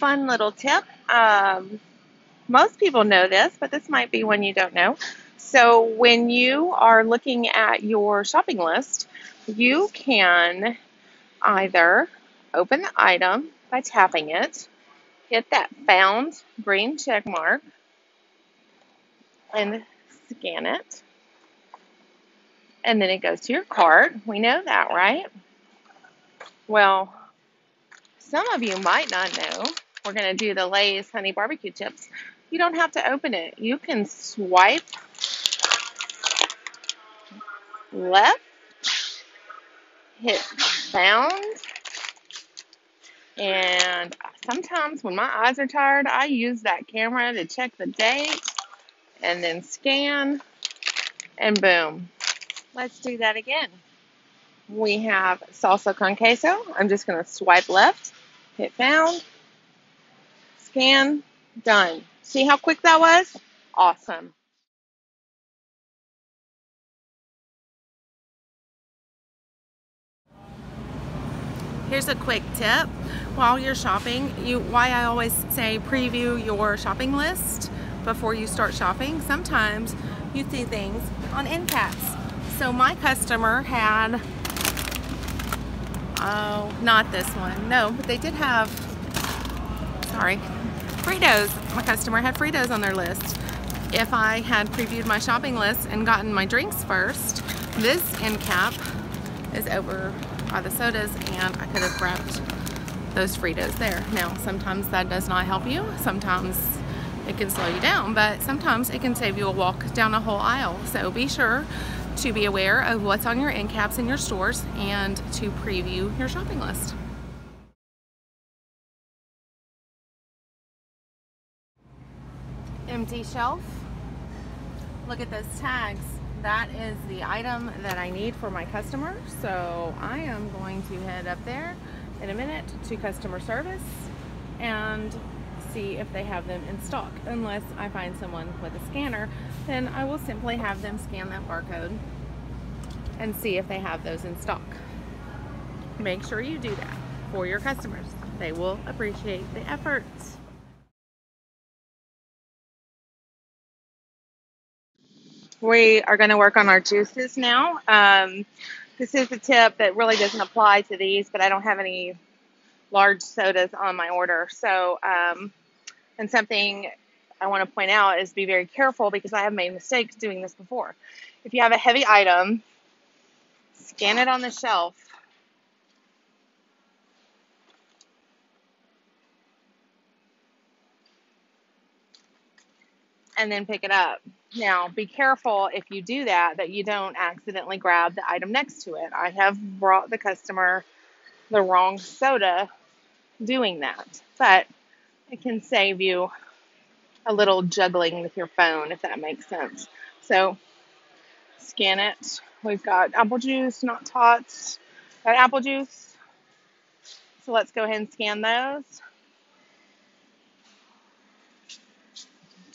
fun little tip. Most people know this, but this might be one you don't know. So when you are looking at your shopping list, you can either open the item by tapping it, hit that found green check mark, and scan it. And then it goes to your cart. We know that, right? Well, some of you might not know. We're going to do the Lay's Honey Barbecue Chips. You don't have to open it. You can swipe left, hit found, and sometimes when my eyes are tired, I use that camera to check the date and then scan, and boom. Let's do that again. We have salsa con queso. I'm just going to swipe left, hit found, scan, done. See how quick that was? Awesome. Here's a quick tip while you're shopping. Why I always say preview your shopping list before you start shopping. Sometimes you see things on end caps. So my customer had, oh, not this one. No, but they did have, sorry, Fritos. My customer had Fritos on their list. If I had previewed my shopping list and gotten my drinks first, this end cap is over by the sodas, and I could have grabbed those Fritos there. Now, sometimes that does not help you. Sometimes it can slow you down, but sometimes it can save you a walk down a whole aisle. So be sure to be aware of what's on your end caps in your stores and to preview your shopping list. Empty shelf. Look at those tags. That is the item that I need for my customer. So I am going to head up there in a minute to customer service and see if they have them in stock. Unless I find someone with a scanner, then I will simply have them scan that barcode and see if they have those in stock. Make sure you do that for your customers. They will appreciate the effort. We are going to work on our juices now. This is a tip that really doesn't apply to these, but I don't have any large sodas on my order. So, and something I want to point out is be very careful because I have made mistakes doing this before. If you have a heavy item, scan it on the shelf. And then pick it up. Now, be careful if you do that you don't accidentally grab the item next to it. I have brought the customer the wrong soda doing that, but it can save you a little juggling with your phone, if that makes sense. So, scan it. We've got apple juice, not tots. Got apple juice. So let's go ahead and scan those.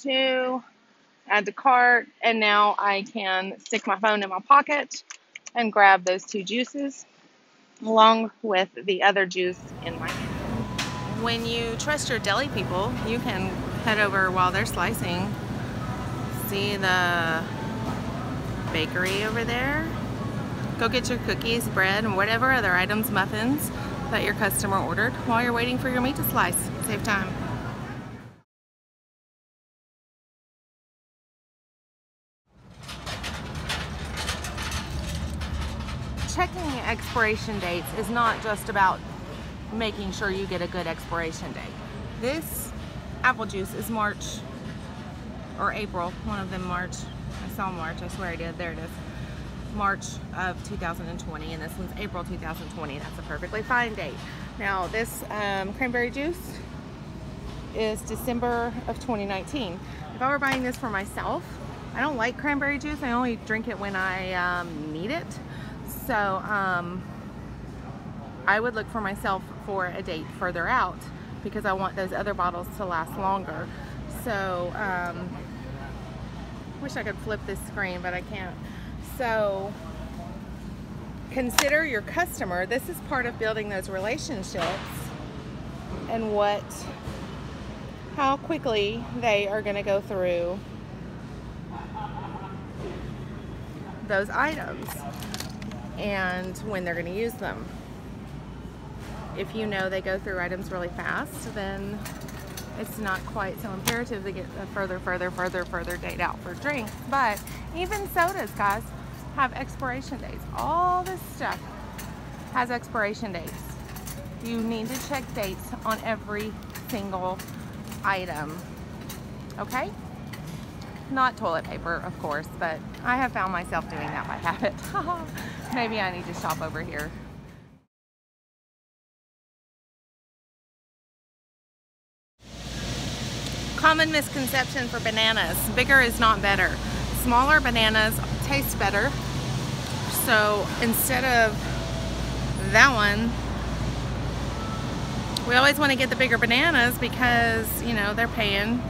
2. Add to cart, and now I can stick my phone in my pocket and grab those 2 juices along with the other juice in my hand. When you trust your deli people, you can head over while they're slicing. See the bakery over there? Go get your cookies, bread, and whatever other items, muffins, that your customer ordered while you're waiting for your meat to slice. Save time. Checking expiration dates is not just about making sure you get a good expiration date. This apple juice is March or April, one of them March. I saw March, I swear I did, there it is. March of 2020, and this one's April 2020. That's a perfectly fine date. Now this cranberry juice is December of 2019. If I were buying this for myself, I don't like cranberry juice. I only drink it when I need it. So I would look for myself for a date further out because I want those other bottles to last longer. So wish I could flip this screen, but I can't. So consider your customer. This is part of building those relationships. and how quickly they are going to go through those items and when they're going to use them. If you know they go through items really fast, then it's not quite so imperative to get a further date out for drinks. But even sodas, guys, have expiration dates. All this stuff has expiration dates. You need to check dates on every single item, okay? Not toilet paper, of course, but I have found myself doing that by habit. Maybe I need to shop over here. Common misconception for bananas: bigger is not better. Smaller bananas taste better. So instead of that one, we always want to get the bigger bananas because, you know, they're paying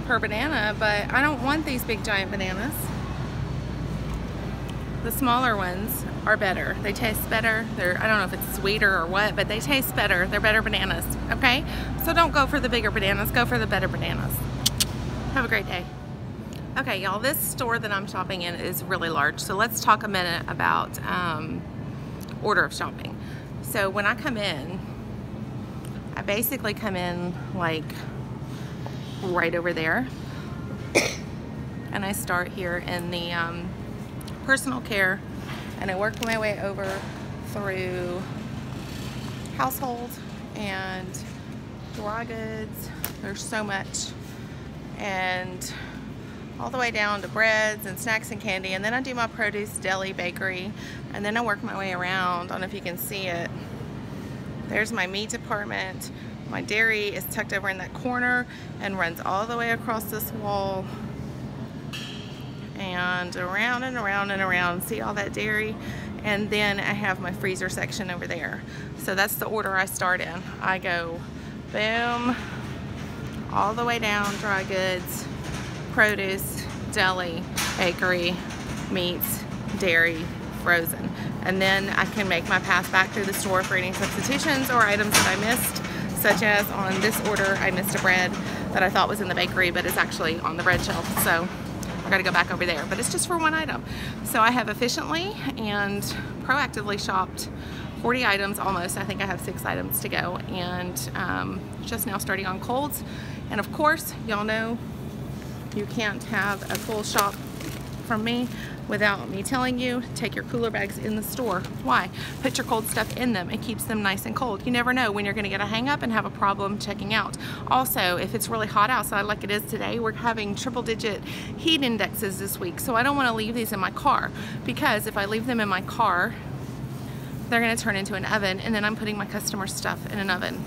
per banana, but I don't want these big giant bananas. The smaller ones are better. They taste better. I don't know if it's sweeter or what, but they taste better. They're better bananas, okay? So don't go for the bigger bananas, go for the better bananas. Have a great day. Okay, y'all, this store that I'm shopping in is really large, so let's talk a minute about order of shopping. So when I come in, I basically come in like right over there, and I start here in the personal care, and I work my way over through household and dry goods. There's so much, and all the way down to breads and snacks and candy, and then I do my produce, deli, bakery, and then I work my way around. I don't know if you can see it. There's my meat department. My dairy is tucked over in that corner and runs all the way across this wall and around and around and around. See all that dairy? And then I have my freezer section over there. So that's the order I start in. I go boom, all the way down, dry goods, produce, deli, bakery, meats, dairy, frozen. And then I can make my path back through the store for any substitutions or items that I missed, such as on this order, I missed a bread that I thought was in the bakery, but it's actually on the bread shelf. So I gotta go back over there, but it's just for one item. So I have efficiently and proactively shopped 40 items almost. I think I have 6 items to go, and just now starting on colds. And of course, y'all know you can't have a full shop from me without me telling you, take your cooler bags in the store. Why? Put your cold stuff in them. It keeps them nice and cold. You never know when you're gonna get a hang up and have a problem checking out. Also, if it's really hot outside like it is today, we're having triple-digit heat indexes this week, so I don't wanna leave these in my car, because if I leave them in my car, they're gonna turn into an oven, and then I'm putting my customer stuff in an oven.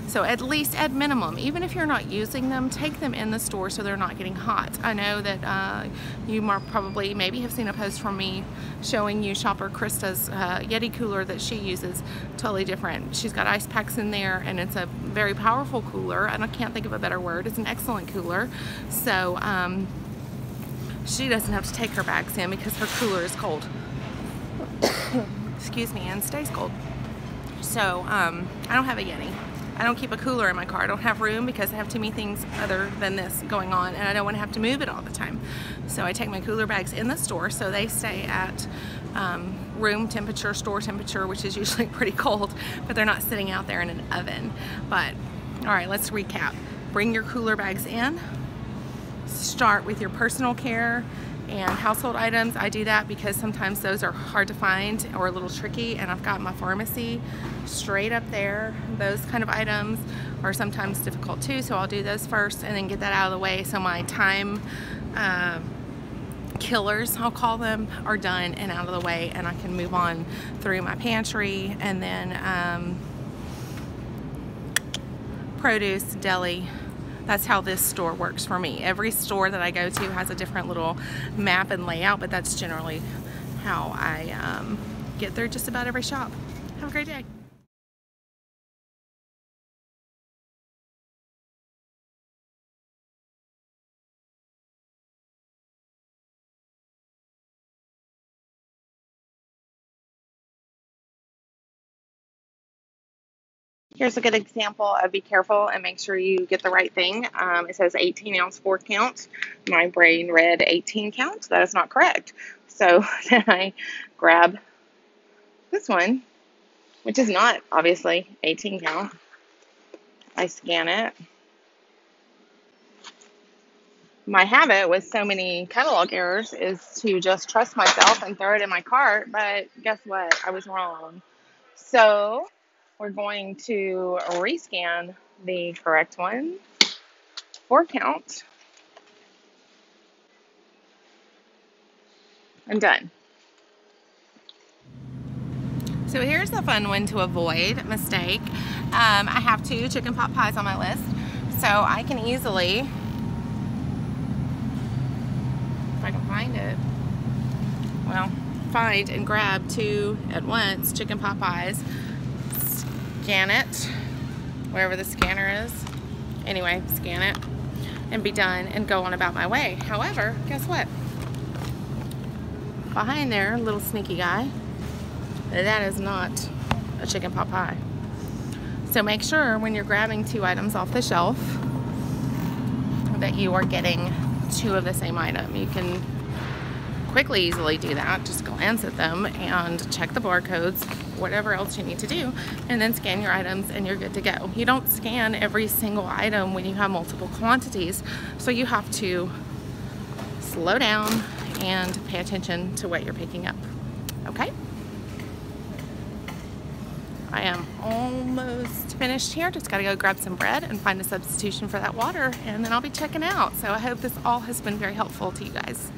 So at least, at minimum, even if you're not using them, take them in the store so they're not getting hot. I know that you probably maybe have seen a post from me showing you shopper Krista's Yeti cooler that she uses. Totally different. She's got ice packs in there, and it's a very powerful cooler, and I can't think of a better word. It's an excellent cooler. So she doesn't have to take her bags in because her cooler is cold. Excuse me, and stays cold. So I don't have a Yeti. I don't keep a cooler in my car. I don't have room because I have too many things other than this going on, and I don't want to have to move it all the time. So I take my cooler bags in the store so they stay at room temperature, store temperature, which is usually pretty cold, but they're not sitting out there in an oven. But all right, let's recap. Bring your cooler bags in. Start with your personal care and household items. I do that because sometimes those are hard to find or a little tricky, and I've got my pharmacy straight up there. Those kind of items are sometimes difficult too, so I'll do those first and then get that out of the way so my time killers, I'll call them, are done and out of the way, and I can move on through my pantry, and then produce, deli. That's how this store works for me. Every store that I go to has a different little map and layout, but that's generally how I get through just about every shop. Have a great day. Here's a good example of be careful and make sure you get the right thing. It says 18 ounce 4 count. My brain read 18 count. That is not correct. So then I grab this one, which is not obviously 18 count. I scan it. My habit with so many catalog errors is to just trust myself and throw it in my cart, but guess what? I was wrong. So we're going to rescan the correct one, 4 count, and done. So here's the fun one to avoid mistake. I have 2 chicken pot pies on my list, so I can easily, if I can find it, well, find and grab 2 at once chicken pot pies, scan it wherever the scanner is, anyway, scan it and be done and go on about my way. However, guess what? Behind there, little sneaky guy, that is not a chicken pot pie. So make sure when you're grabbing 2 items off the shelf that you are getting 2 of the same item. You can quickly, easily do that. Just glance at them and check the barcodes, whatever else you need to do, and then scan your items and you're good to go. You don't scan every single item when you have multiple quantities, so you have to slow down and pay attention to what you're picking up. Okay? I am almost finished here. Just gotta go grab some bread and find a substitution for that water, and then I'll be checking out. So I hope this all has been very helpful to you guys.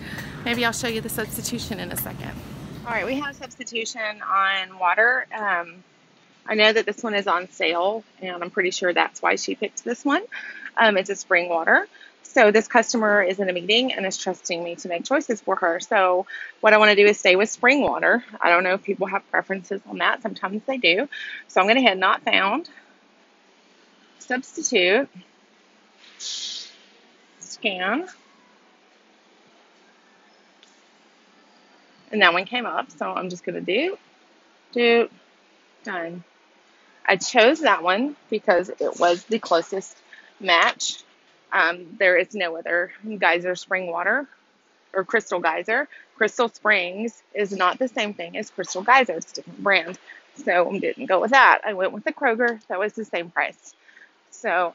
Maybe I'll show you the substitution in a second. All right, we have a substitution on water. I know that this one is on sale, and I'm pretty sure that's why she picked this one. It's a spring water. So this customer is in a meeting and is trusting me to make choices for her. So what I want to do is stay with spring water. I don't know if people have preferences on that. Sometimes they do. So I'm going to hit not found, substitute, scan, and that one came up. So I'm just going to do, done. I chose that one because it was the closest match. There is no other geyser spring water or crystal geyser. Crystal Springs is not the same thing as Crystal Geyser. It's a different brand. So I didn't go with that. I went with the Kroger. That was the same price. So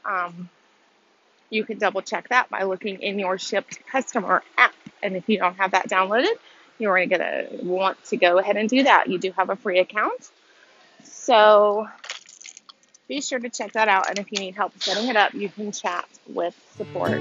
you can double check that by looking in your Shipt customer app. And if you don't have that downloaded, you're going to want to go ahead and do that. You do have a free account. So be sure to check that out. And if you need help setting it up, you can chat with support.